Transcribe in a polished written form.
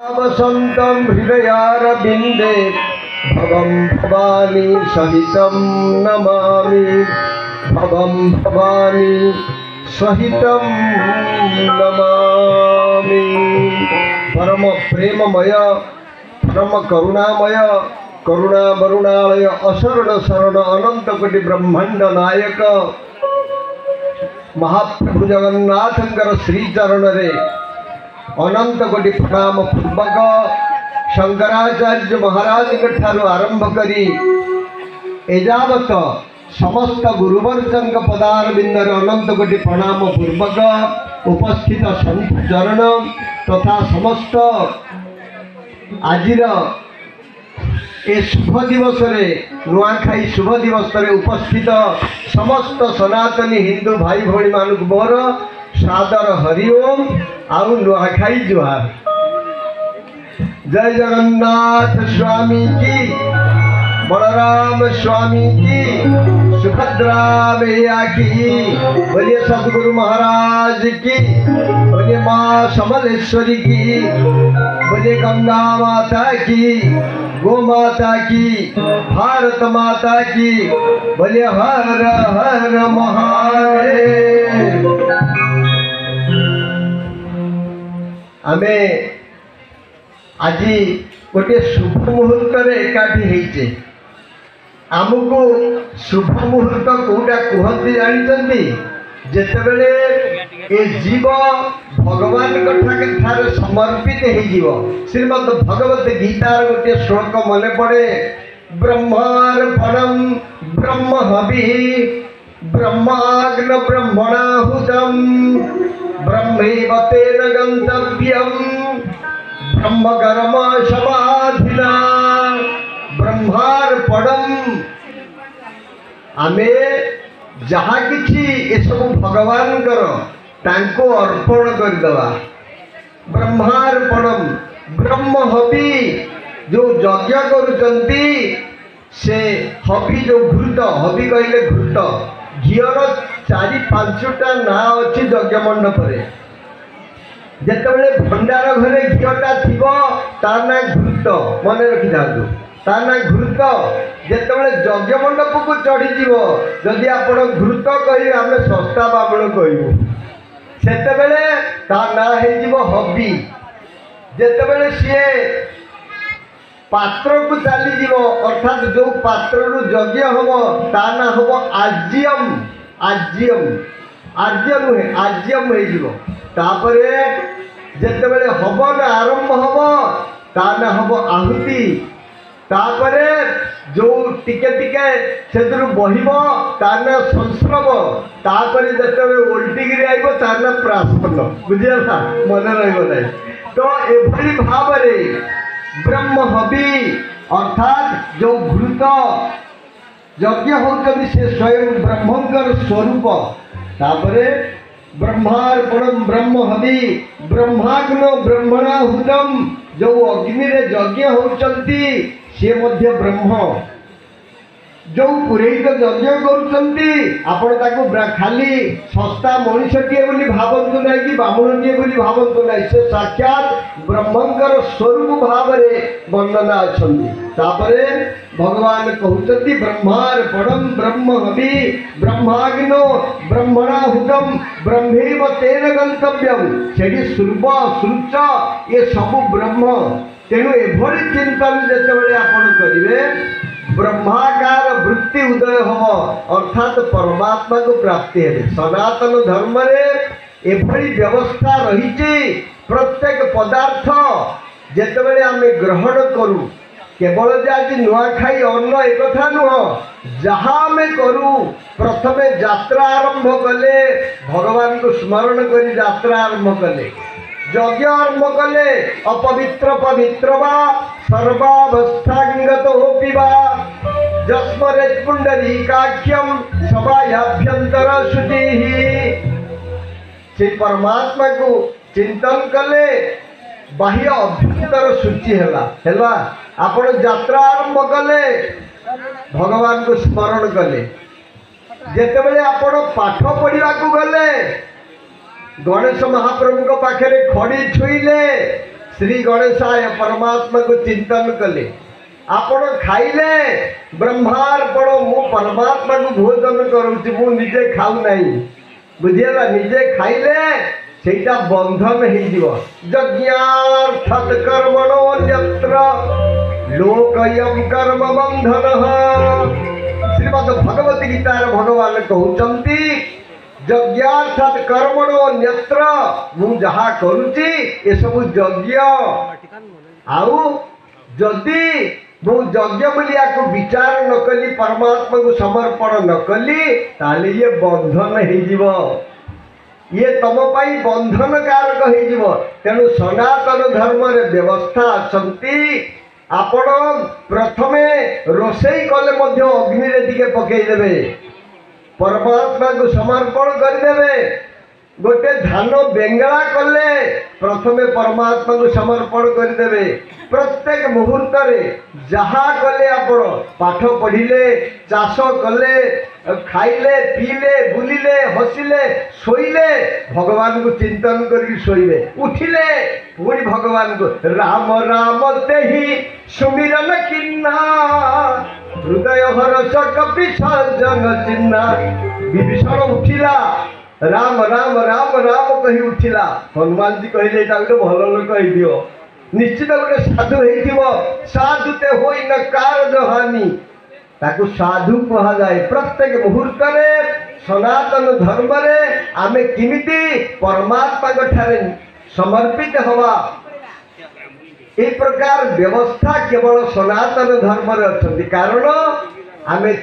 वसन्तं हृदयारविन्दे भवं भवानी सहितं नमामि। भवं भवानी सहितं नमामि। परम प्रेममय परम करुणामय करुणा वरुणालय अशरण शरण अनंत कोटि ब्रह्मांड नायक महाप्रभु जगन्नाथंकर श्रीचरण रे अनंत कोटि प्रणाम पूर्वक शंकराचार्य महाराज ठारू आरंभ करी एजावत समस्त गुरुवर्ग पदारविंदर अनंत कोटि प्रणाम पूर्वक उपस्थित संत चरण तथा समस्त आजिर ए शुभ दिवस रे नुआखाई शुभ दिवस रे उपस्थित समस्त सनातनी हिंदू भाई भौणी मानक मोर सादर हरिओम आउ नुआखाई जुहार। जय जगन्नाथ स्वामी की, बलराम स्वामी की, सुभद्रा मैया की, बोलिए सदगुरु महाराज की, बोलिए माँ समलेश्वरी की, बोलिए गंगा माता की, गो माता की, भारत माता की, बोलिए हर हर महादेव। आमे आज गोटे शुभ मुहूर्त एकाठी होइचे। आमको शुभ मुहूर्त कौटा कहते जानते जितेबले ए जीव भगवान ठारे समर्पित हो। श्रीमद भगवत गीतार गोटे श्लोक मन पड़े, ब्रह्मार्पणम ब्रह्म हवि ब्रह्माग्न ब्रह्मणाहुतम ब्रह्मैव तेन गंतव्यम ब्रह्मकर्म समाधिना। ब्रह्मार्पणम आमे जहाँ किछि ए सब भगवान तांको अर्पण करदवा। ब्रह्मार्पणम ब्रह्म हवि जो यज्ञ करुचंती से हवि जो घृत हवि कहले घृत घीर 4-5टा ना अच्छी यज्ञ मंडप जितेबले भंडार घरे घीटा थी तार ना घृत मन रखी था तार ना घृत जितेबले यज्ञ मंडप को चढ़ीज जदि आप घृत कहे आम सस्ता बामण कहूँ सेतेबेले तार ना हो हबी। जितेबले सी पात्र को चली अर्थात जो पात्र यज्ञ हम ता ना हम आज्यम आज्यम आज्य नुहे आज्यम हो जितेबले हवन आरंभ हम ता ना हम आहुति तापरे जो टिके टिके से बहिब तार ना संस्रव तापर जिते ओल्टिकी आइब तार ना प्रास्पन्न बुझेगा मन रहा। तो एभली भाव ब्रह्म हवि अर्थात जो घृत यज्ञ होती से स्वयं ब्रह्मंकर स्वरूप। तापरे ब्रह्मार्पणम ब्रह्म हवि ब्रह्माग्न ब्रह्मणाहुतम जो अग्नि रे यज्ञ होचंती से मध्य ब्रह्म जो पुरोहित यज्ञ कर खाली सस्ता मनुष्यटे बोली भावतु ना कि बामुणटे बोली भावतु ना से साक्षात ब्रह्मंकर स्वरूप भाव में वर्णना अच्छे। भगवान कहते ब्रह्मार्पणम ब्रह्म हवि ब्रह्माग्नो ब्रह्मणाहुतम ब्रह्मैव तेन गंतव्यम से श्रुव श्रुच ये सब ब्रह्म। तेणु एभली चिंतन जितेबाला आपण करेंगे ब्रह्माकार वृत्ति उदय हम अर्थात परमात्मा को प्राप्ति है। सनातन धर्म रे एभली व्यवस्था रही प्रत्येक पदार्थ जितेबाला आम ग्रहण करूँ केवल आज नुआखाई अन्न एक कथा नुह जहाँ आम करूँ प्रथमे यात्रा आरंभ कले भगवान को स्मरण कर यात्रा आरंभ कले यज्ञ आरंभ कले अपवित्र पवित्र वा सर्वावस्थांगत होपि वा जस्मरेत् पुंडरीकाख्यम सभाभ्यंतर शुचि। से परमात्मा को चिंतन कले बाह्य अभ्यंतर शुचि है। आपण यात्रा आरंभ कले भगवान को स्मरण कले जितेबले आपण पाठ पढ़ा गले गणेश महाप्रभु पाखे खड़ी छुईले श्री गणेशाय परमात्मा को चिंतन कले आपण खाइले ब्रह्मार्पण मु परमात्मा को भोजन करूची मु निजे खाऊ नहीं बुझेला निजे खाइले सेटा बंधन हो जीव यज्ञार्थत कर्मणोन्यत्र लोकयम कर्म बंधन श्रीमद भगवत गीतार भगवान कहउचंती यज्ञार्थत कर्मणोन्यत्र मु जहा करूची ए सब यज्ञ आउ जदि मु यज्ञ बोली या विचार न कली परमात्मा को समर्पण न कली ताले ये बंधन हो ये तुम बंधन कारक हो तेणु सनातन धर्म रे व्यवस्था अच्छी आपण प्रथमे रोषेई कले मध्य अग्नि रे टिके पकईदेवे परमात्मा को समर्पण करदेवे गोटे धान बेंगला कले प्रथमे परमात्मा को समर्पण करदेवे प्रत्येक मुहूर्त रे जहा कले आपण पाठ पढ़िले चाष कले खाइले पीले बुलिले हसिले शोइले भगवान को चिंतन करके शोइबे उठिले पुणी भगवान को राम राम तेहि सुमिरन किन्ना हृदय हरस कपि सज्जन चिन्ना विभीषण उठिला राम राम राम राम कही उठिला हनुमान जी कहले गोटे भल लोक दियो निश्चित गोटे साधु हो साधुते होई न कारज हानि ताकू साधु कहा जाए प्रत्येक मुहूर्त रे सनातन धर्म रे आमे किमिति परमात्मा ठारे समर्पित हवा ए प्रकार व्यवस्था केवल सनातन धर्म रे अछि कारण आमे